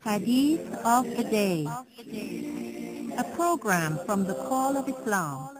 Hadith of the Day, a program from the Call of Islam.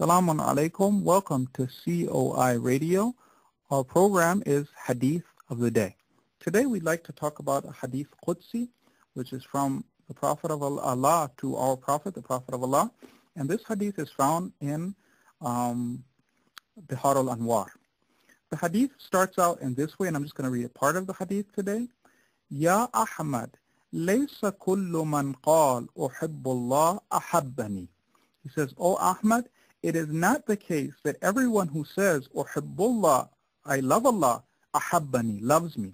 Assalamu alaikum. Welcome to COI Radio. Our program is Hadith of the Day. Today we'd like to talk about Hadith-i Qudsi, which is from the Prophet of Allah to our Prophet, the Prophet of Allah. And this hadith is found in Bihar al-Anwar. The hadith starts out in this way, and I'm just going to read a part of the hadith today. Ya Ahmad, laysa kullu man qal uhibbullah ahabbani. He says, O Ahmad, it is not the case that everyone who says, Uhibbullah, I love Allah, ahabbani, loves me.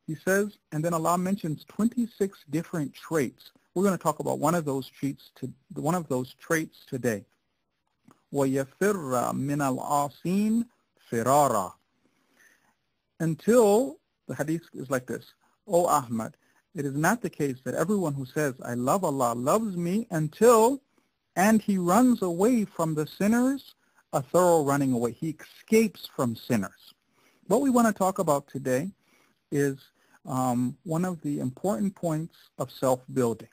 He says, and then Allah mentions 26 different traits. We're going to talk about one of those traits today. وَيَفِرَّ مِنَ الْعَاصِينَ فِرَارًا. Until, the hadith is like this, O Ahmad, it is not the case that everyone who says, I love Allah, loves me, and he runs away from the sinners, a thorough running away. He escapes from sinners. What we want to talk about today is one of the important points of self-building.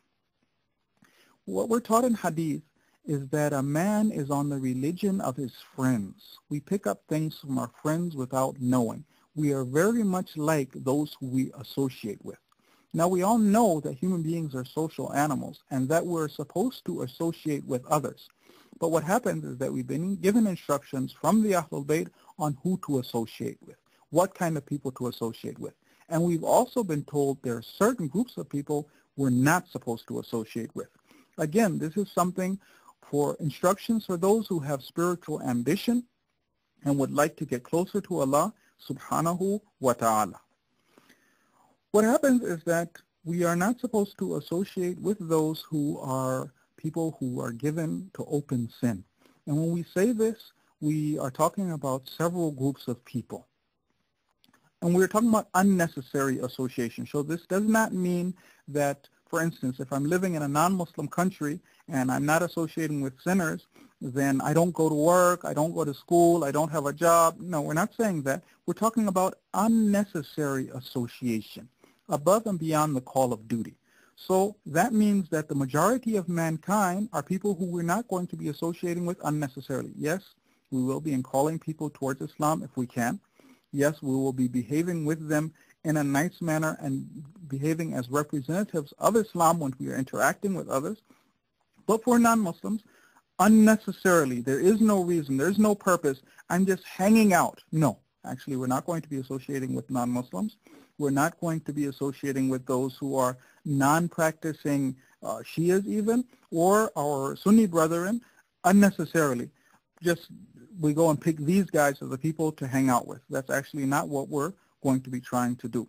What we're taught in hadith is that a man is on the religion of his friends. We pick up things from our friends without knowing. We are very much like those who we associate with. Now, we all know that human beings are social animals and that we're supposed to associate with others. But what happens is that we've been given instructions from the Ahlul Bayt on who to associate with, what kind of people to associate with. And we've also been told there are certain groups of people we're not supposed to associate with. Again, this is something for instructions for those who have spiritual ambition and would like to get closer to Allah subhanahu wa ta'ala. What happens is that we are not supposed to associate with those who are people who are given to open sin. And when we say this, we are talking about several groups of people. And we're talking about unnecessary association. So this does not mean that, for instance, if I'm living in a non-Muslim country and I'm not associating with sinners, then I don't go to work, I don't go to school, I don't have a job. No, we're not saying that. We're talking about unnecessary association, above and beyond the call of duty. So that means that the majority of mankind are people who we're not going to be associating with unnecessarily. Yes, we will be calling people towards Islam if we can. Yes, we will be behaving with them in a nice manner and behaving as representatives of Islam when we are interacting with others. But for non-Muslims, unnecessarily, there is no reason, there's no purpose, I'm just hanging out. No, actually, we're not going to be associating with non-Muslims. We're not going to be associating with those who are non-practicing Shias even, or our Sunni brethren unnecessarily. Just we go and pick these guys as the people to hang out with. That's actually not what we're going to be trying to do.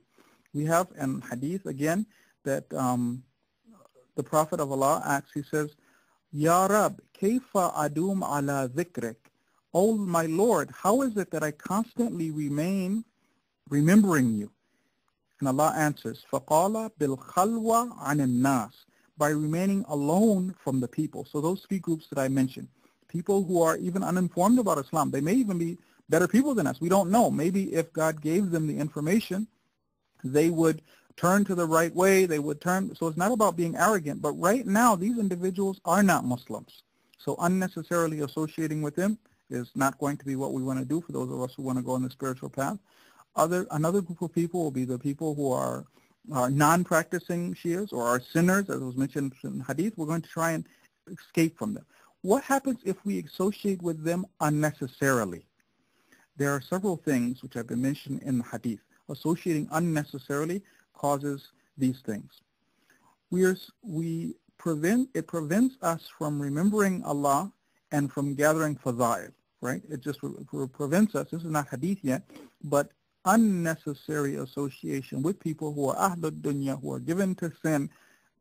We have in hadith again that the Prophet of Allah asks, he says, Ya Rab, kayfa adum ala dhikrik? Oh my Lord, how is it that I constantly remain remembering you? And Allah answers, فَقَالَ بِالْخَلْوَةِ عَنِ النَّاسِ, by remaining alone from the people. So those three groups that I mentioned, people who are even uninformed about Islam, they may even be better people than us. We don't know. Maybe if God gave them the information, they would turn to the right way, they would turn. So it's not about being arrogant, but right now these individuals are not Muslims. So unnecessarily associating with them is not going to be what we want to do for those of us who want to go on the spiritual path. Another group of people will be the people who are non-practicing Shias or are sinners, as was mentioned in Hadith. We're going to try and escape from them. What happens if we associate with them unnecessarily? There are several things which have been mentioned in the Hadith. Associating unnecessarily causes these things. It prevents us from remembering Allah and from gathering fadail. right? It just prevents us. This is not hadith yet, but unnecessary association with people who are ahlud dunya, who are given to sin,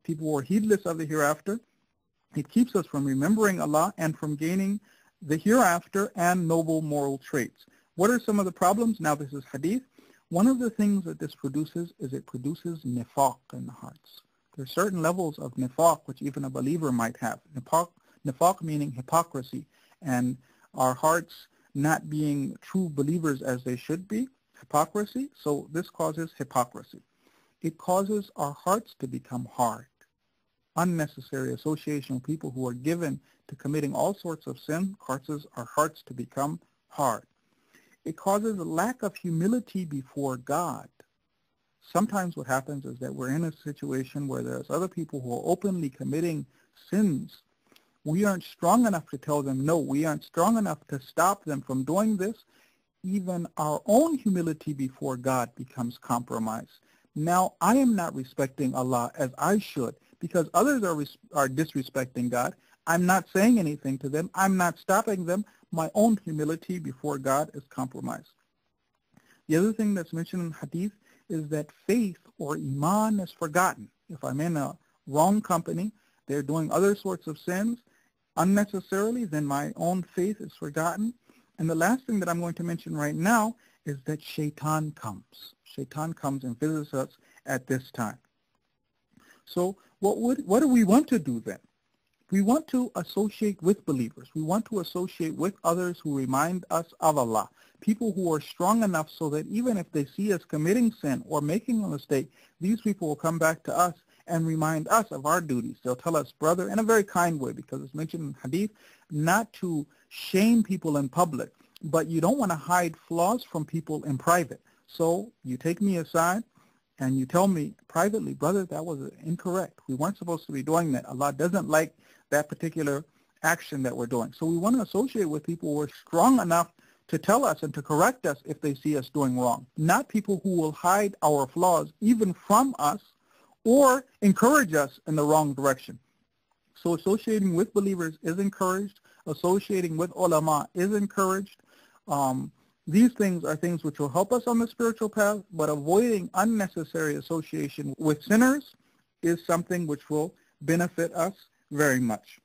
people who are heedless of the hereafter. It keeps us from remembering Allah and from gaining the hereafter and noble moral traits. What are some of the problems? Now this is hadith. One of the things that this produces is it produces nifaq in the hearts. There are certain levels of nifaq which even a believer might have. Nifaq meaning hypocrisy, and our hearts not being true believers as they should be, hypocrisy. So this causes hypocrisy. It causes our hearts to become hard. Unnecessary association with people who are given to committing all sorts of sin causes our hearts to become hard. It causes a lack of humility before God. Sometimes what happens is that we're in a situation where there's other people who are openly committing sins. We aren't strong enough to tell them no. We aren't strong enough to stop them from doing this. Even our own humility before God becomes compromised. Now, I am not respecting Allah as I should because others are disrespecting God. I'm not saying anything to them. I'm not stopping them. My own humility before God is compromised. The other thing that's mentioned in hadith is that faith or iman is forgotten. If I'm in a wrong company, they're doing other sorts of sins unnecessarily, then my own faith is forgotten. And the last thing that I'm going to mention right now is that shaitan comes. Shaitan comes and visits us at this time. So what do we want to do then? We want to associate with believers. We want to associate with others who remind us of Allah. People who are strong enough so that even if they see us committing sin or making a mistake, these people will come back to us and remind us of our duties. They'll tell us, brother, in a very kind way, because it's mentioned in hadith, not to shame people in public, but you don't want to hide flaws from people in private. So you take me aside and you tell me privately, brother, that was incorrect. We weren't supposed to be doing that. Allah doesn't like that particular action that we're doing. So we want to associate with people who are strong enough to tell us and to correct us if they see us doing wrong, not people who will hide our flaws even from us or encourage us in the wrong direction. So associating with believers is encouraged. Associating with ulama is encouraged. These things are things which will help us on the spiritual path, but avoiding unnecessary association with sinners is something which will benefit us very much.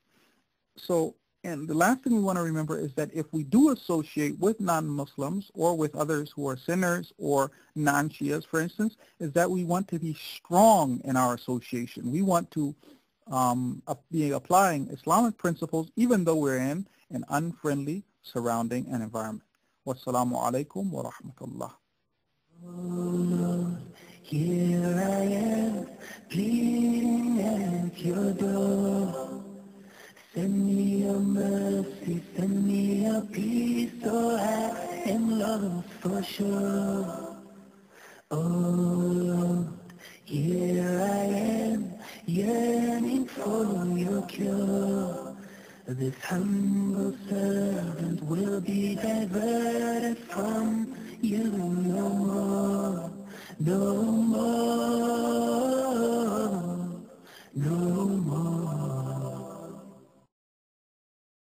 So, and the last thing we want to remember is that if we do associate with non-Muslims or with others who are sinners or non-Shias, for instance, is that we want to be strong in our association. We want to be applying Islamic principles even though we're in an unfriendly surrounding and environment. Wassalamu alaikum wa rahmatullah. Oh, here I am, pleading at your door. Send me your mercy, send me your peace, so I am lost for sure. Oh Lord, here I am, yearning for your cure. This humble